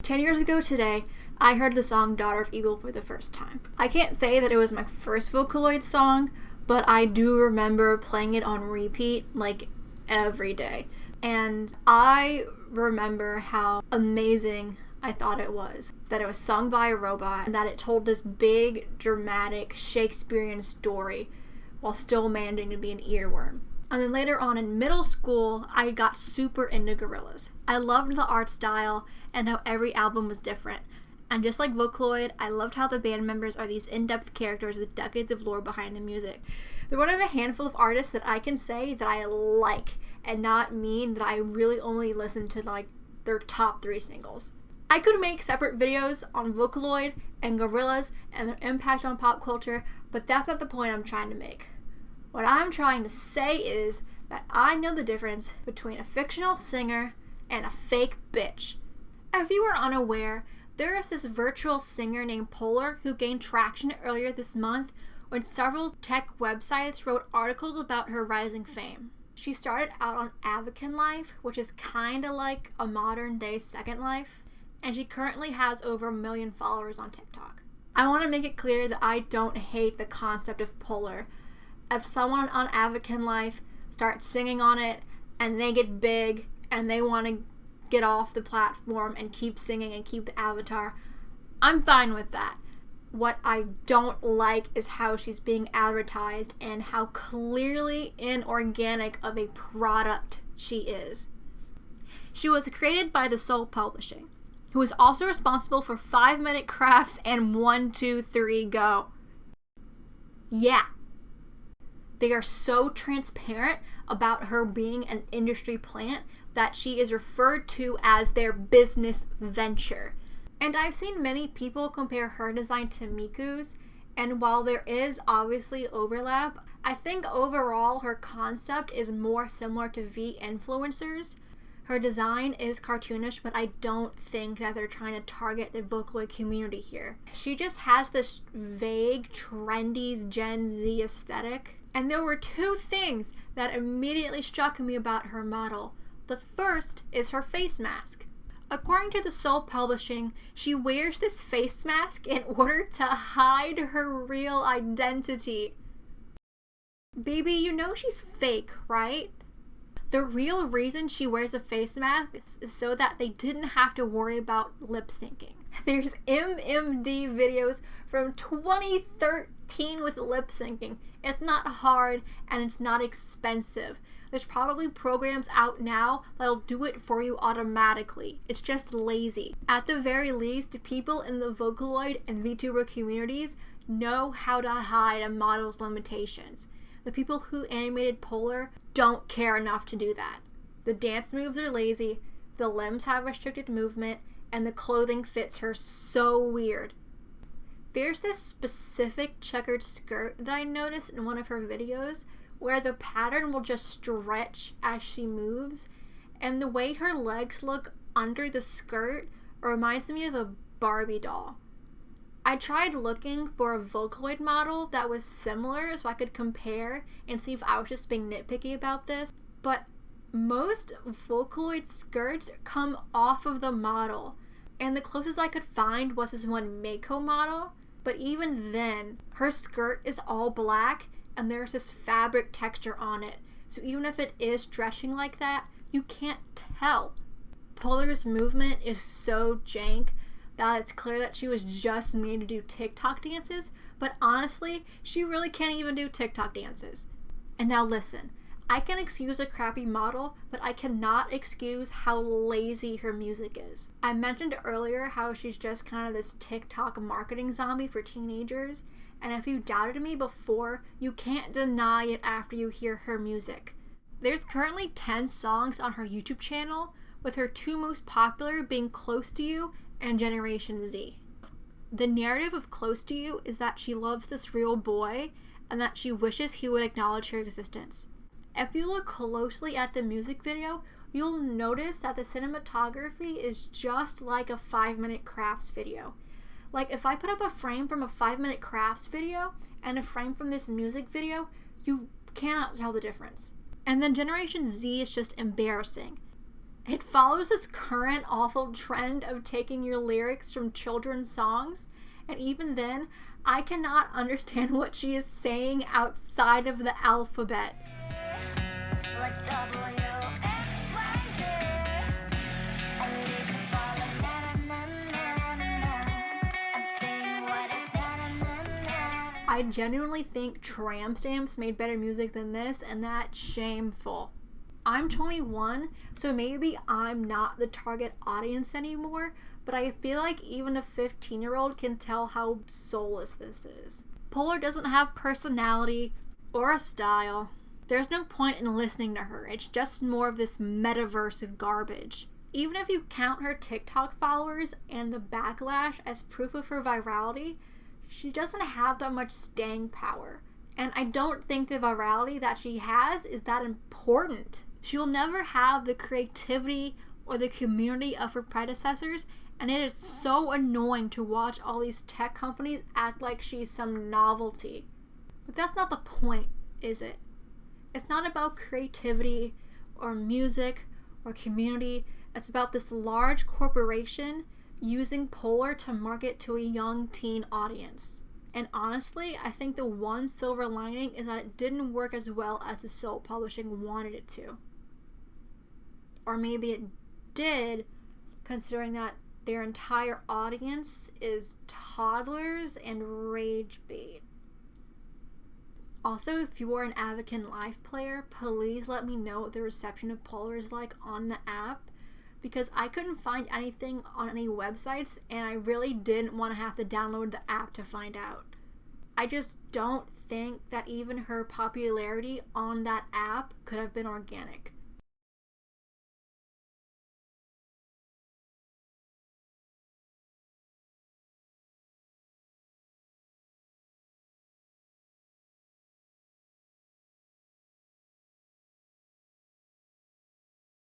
10 years ago today, I heard the song Daughter of Evil for the first time. I can't say that it was my first Vocaloid song, but I do remember playing it on repeat, like, every day. And I remember how amazing I thought it was. That it was sung by a robot, and that it told this big, dramatic, Shakespearean story while still managing to be an earworm. And then later on in middle school, I got super into Gorillaz. I loved the art style and how every album was different. And just like Vocaloid, I loved how the band members are these in-depth characters with decades of lore behind the music. They're one of a handful of artists that I can say that I like, and not mean that I really only listen to like their top 3 singles. I could make separate videos on Vocaloid and Gorillaz and their impact on pop culture, but that's not the point I'm trying to make. What I'm trying to say is that I know the difference between a fictional singer and a fake bitch. If you are unaware, there is this virtual singer named Polar who gained traction earlier this month when several tech websites wrote articles about her rising fame. She started out on Fictional Life, which is kinda like a modern day Second Life, and she currently has over 1 million followers on TikTok. I want to make it clear that I don't hate the concept of Polar. If someone on Fictional Life starts singing on it and they get big and they want to get off the platform and keep singing and keep the avatar, I'm fine with that. What I don't like is how she's being advertised and how clearly inorganic of a product she is. She was created by TheSoul Publishing, who is also responsible for 5-minute crafts and 1, 2, 3, go. Yeah. They are so transparent about her being an industry plant that she is referred to as their business venture. And I've seen many people compare her design to Miku's, and while there is obviously overlap, I think overall her concept is more similar to V-influencers. Her design is cartoonish, but I don't think that they're trying to target the Vocaloid community here. She just has this vague, trendy Gen Z aesthetic. And there were 2 things that immediately struck me about her model. The first is her face mask. According to TheSoul Publishing, she wears this face mask in order to hide her real identity. Baby, you know she's fake, right? The real reason she wears a face mask is so that they didn't have to worry about lip syncing. There's MMD videos from 2013 with lip syncing. It's not hard and it's not expensive. There's probably programs out now that'll do it for you automatically. It's just lazy. At the very least, people in the Vocaloid and VTuber communities know how to hide a model's limitations. The people who animated Polar don't care enough to do that. The dance moves are lazy, the limbs have restricted movement, and the clothing fits her so weird. There's this specific checkered skirt that I noticed in one of her videos where the pattern will just stretch as she moves, and the way her legs look under the skirt reminds me of a Barbie doll. I tried looking for a Vocaloid model that was similar so I could compare and see if I was just being nitpicky about this, but most Vocaloid skirts come off of the model, and the closest I could find was this one Mako model, but even then, her skirt is all black and there's this fabric texture on it, so even if it is stretching like that, you can't tell. Polar's movement is so jank that it's clear that she was just made to do TikTok dances, but honestly, she really can't even do TikTok dances. And now listen, I can excuse a crappy model, but I cannot excuse how lazy her music is. I mentioned earlier how she's just kind of this TikTok marketing zombie for teenagers, and if you doubted me before, you can't deny it after you hear her music. There's currently 10 songs on her YouTube channel, with her 2 most popular being Close to You and Generation Z. The narrative of Close to You is that she loves this real boy and that she wishes he would acknowledge her existence. If you look closely at the music video, you'll notice that the cinematography is just like a 5-minute crafts video. Like, if I put up a frame from a 5-minute crafts video and a frame from this music video, you cannot tell the difference. And then Generation Z is just embarrassing. It follows this current awful trend of taking your lyrics from children's songs, and even then, I cannot understand what she is saying outside of the alphabet. I genuinely think tramp stamps made better music than this, and that's shameful. I'm 21, so maybe I'm not the target audience anymore, but I feel like even a 15-year-old can tell how soulless this is. Polar doesn't have personality or a style. There's no point in listening to her. It's just more of this metaverse garbage. Even if you count her TikTok followers and the backlash as proof of her virality, she doesn't have that much staying power. And I don't think the virality that she has is that important. She will never have the creativity or the community of her predecessors, and it is so annoying to watch all these tech companies act like she's some novelty. But that's not the point, is it? It's not about creativity or music or community. It's about this large corporation using Polar to market to a young teen audience. And honestly, I think the one silver lining is that it didn't work as well as TheSoul Publishing wanted it to. Or maybe it did, considering that their entire audience is toddlers and rage bait. Also, if you are an Advocate Live player, please let me know what the reception of Polar is like on the app, because I couldn't find anything on any websites, and I really didn't want to have to download the app to find out. I just don't think that even her popularity on that app could have been organic.